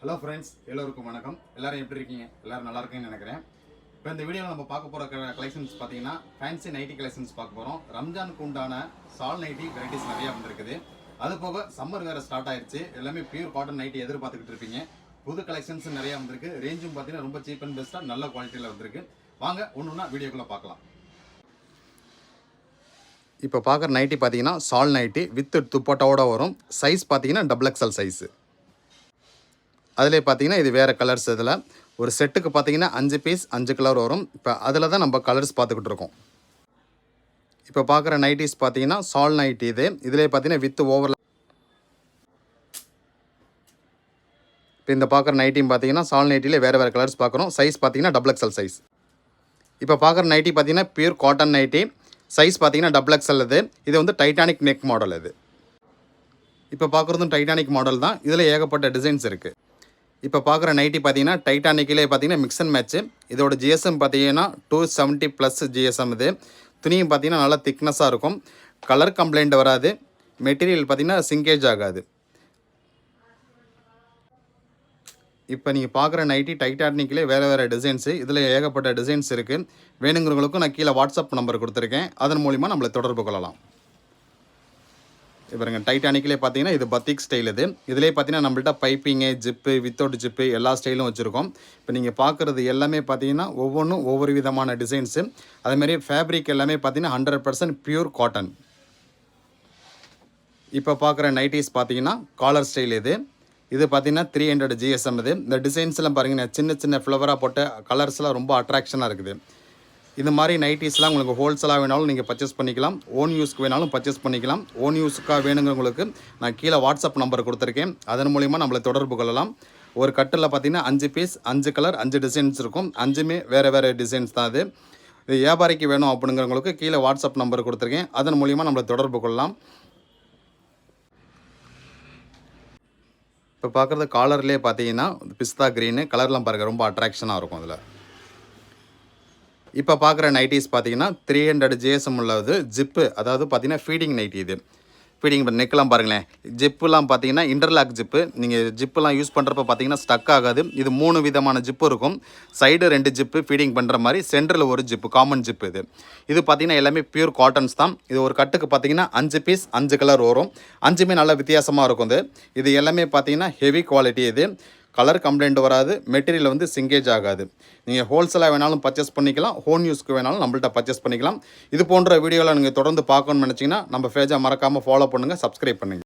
Hello friends, எல்லோருக்கும் வணக்கம். எல்லாரும் எப்படி இருக்கீங்க? எல்லாரும் நல்லா இருக்கீங்கன்னு நினைக்கிறேன். இப்போ இந்த வீடியோவில் நம்ம பார்க்க போகிற கலெக்ஷன்ஸ் பார்த்தீங்கன்னா ஃபேன்சி நைட்டி கலெக்ஷன்ஸ் பார்க்க போகிறோம். ரம்ஜானுக்கு உண்டான சால் நைட்டி வெரைட்டிஸ் நிறையா வந்திருக்குது. அது போக சம்மர் வேறு ஸ்டார்ட் ஆயிடுச்சு. எல்லாமே பியூர் காட்டன் நைட்டி எதிர்பார்த்துக்கிட்டு இருப்பீங்க. புது கலெக்ஷன்ஸ் நிறையா வந்திருக்கு. ரேஞ்சும் பார்த்தீங்கன்னா ரொம்ப சீப் அண்ட் பெஸ்ட்டாக நல்ல குவாலிட்டியில் வந்திருக்கு. வாங்க ஒன்றுனா வீடியோக்குள்ளே பார்க்கலாம். இப்போ பார்க்குற நைட்டி பார்த்தீங்கன்னா சால் நைட்டி வித் துப்பட்டாவோட வரும். சைஸ் பார்த்தீங்கன்னா XXL சைஸு. அதிலே பார்த்தீங்கன்னா இது வேறு கலர்ஸ். இதில் ஒரு செட்டுக்கு பார்த்தீங்கன்னா 5 பீஸ் 5 கலர் வரும். இப்போ அதில் தான் நம்ம கலர்ஸ் பார்த்துக்கிட்டு இருக்கோம். இப்போ பார்க்குற நைட்டிஸ் பார்த்தீங்கன்னா சால் நைட்டி. இதிலே பார்த்தீங்கன்னா வித் ஓவர். இப்போ இந்த பார்க்குற நைட்டியும் பார்த்தீங்கன்னா சால் நைட்டிலே வேறு கலர்ஸ் பார்க்குறோம். சைஸ் பார்த்தீங்கன்னா XXL சைஸ். இப்போ பார்க்குற நைட்டி பார்த்தீங்கன்னா பியூர் காட்டன் நைட்டி. சைஸ் பார்த்தீங்கன்னா XXL. இது வந்து டைட்டானிக் நெக் மாடல். இப்போ பார்க்குறதும் டைட்டானிக் மாடல் தான். இதில் ஏகப்பட்ட டிசைன்ஸ் இருக்குது. இப்போ பார்க்குற நைட்டி பார்த்தீங்கன்னா டைட்டானிக்கிலே பார்த்தீங்கன்னா மிக்ஸ் அண்ட் மேட்ச்சு. இதோட ஜிஎஸ்எம் பார்த்தீங்கன்னா 270+ ஜிஎஸ்எம். துணியும் பார்த்தீங்கன்னா நல்லா திக்னஸாக இருக்கும். கலர் கம்ப்ளைண்ட் வராது. மெட்டீரியல் பார்த்தீங்கன்னா சிங்கேஜ் ஆகாது. இப்போ நீங்கள் பார்க்குற நைட்டி டைட்டானிக்கிலே வேறு டிசைன்ஸு. இதில் ஏகப்பட்ட டிசைன்ஸ் இருக்குது. வேணுங்கிறவங்களுக்கும் நான் கீழே வாட்ஸ்அப் நம்பர் கொடுத்துருக்கேன். அதன் மூலிமா நம்மளை தொடர்பு கொள்ளலாம். இப்போ டைட்டானிக்கிலே பார்த்தீங்கன்னா இது பத்திக் ஸ்டைல். இதிலே பார்த்தீங்கன்னா நம்மள்ட்ட பைப்பிங்கு, ஜிப்பு, வித்தவுட் ஜிப்பு எல்லா ஸ்டைலும் வச்சுருக்கோம். இப்போ நீங்கள் பார்க்குறது எல்லாமே பார்த்தீங்கன்னா ஒவ்வொன்றும் ஒவ்வொரு விதமான டிசைன்ஸு. அதேமாதிரி ஃபேப்ரிக் எல்லாமே பார்த்தீங்கன்னா 100% பியூர் காட்டன். இப்போ பார்க்குற நைட்டிஸ் பார்த்தீங்கன்னா காலர் ஸ்டைல். இது பார்த்தீங்கன்னா 300 ஜிஎஸ்எம். இந்த டிசைன்ஸ்லாம் பாருங்கள், சின்ன சின்ன ஃப்ளவராக போட்ட கலர்ஸ்லாம் ரொம்ப அட்ராக்ஷனாக இருக்குது. இந்த மாதிரி நைட்டிஸ்லாம் உங்களுக்கு ஹோல்சேலாக வேணாலும் நீங்கள் பர்ச்சேஸ் பண்ணிக்கலாம். ஓன் யூஸ்க்கு வேணாலும் பர்ச்சேஸ் பண்ணிக்கலாம். ஓன் யூஸுக்காக வேணுங்கிறவங்களுக்கு நான் கீழே வாட்ஸ்அப் நம்பர் கொடுத்துருக்கேன். அதன் மூலிமா நம்மளை தொடர்பு கொள்ளலாம். ஒரு கட்டில் பார்த்தீங்கன்னா 5 பீஸ் 5 கலர் 5 டிசைன்ஸ் இருக்கும். 5மே வேறு டிசைன்ஸ் தான். இது வியாபாரிக்கு வேணும் அப்படிங்கிறவங்களுக்கு கீழே வாட்ஸ்அப் நம்பர் கொடுத்துருக்கேன். அதன் மூலிமா நம்மளை தொடர்பு கொள்ளலாம். இப்போ பார்க்குறது காலர்லேயே பார்த்தீங்கன்னா பிஸ்தா க்ரீனு கலர்லாம் பாருங்கள், ரொம்ப அட்ராக்ஷனாக இருக்கும். அதில் இப்போ பார்க்குற நைட்டிஸ் பார்த்தீங்கன்னா 300 ஜிஎஸ்எம் உள்ளது. ஜிப்பு, அதாவது பார்த்தீங்கன்னா ஃபீடிங் நைட்டி. ஃபீடிங் நெக்கெலாம் பாருங்களேன். ஜிப்புலாம் பார்த்தீங்கன்னா இன்டர்லாக் ஜிப்பு. நீங்கள் ஜிப்புலாம் யூஸ் பண்ணுறப்ப பார்த்தீங்கன்னா ஸ்டக் ஆகாது. இது 3 விதமான ஜிப்பு இருக்கும். சைடு 2 ஜிப்பு ஃபீடிங் பண்ணுற மாதிரி, சென்டரில் ஒரு ஜிப்பு காமன் ஜிப்பு. இது பார்த்தீங்கன்னா எல்லாமே பியூர் காட்டன்ஸ் தான். இது ஒரு கட்டுக்கு பார்த்தீங்கன்னா 5 பீஸ் 5 கலர் வரும். 5மே நல்லா வித்தியாசமாக இருக்கும். இது எல்லாமே பார்த்தீங்கன்னா ஹெவி குவாலிட்டி. கலர் கம்ப்ளைண்ட் வராது. மெட்டீரியல் வந்து சிங்கேஜ் ஆகாது. நீங்கள் ஹோல்சேலாக வேணாலும் பர்ச்சேஸ் பண்ணிக்கலாம். ஹோம் யூஸ்க்கு வேணாலும் நம்மள்ட்ட பர்ச்சேஸ் பண்ணிக்கலாம். இது போன்ற வீடியோவில் நீங்கள் தொடர்ந்து பார்க்கணும்னு நினச்சிங்கன்னா நம்ம பேஜை மறக்காமல் ஃபாலோ பண்ணுங்கள், சப்ஸ்கிரைப் பண்ணுங்கள்.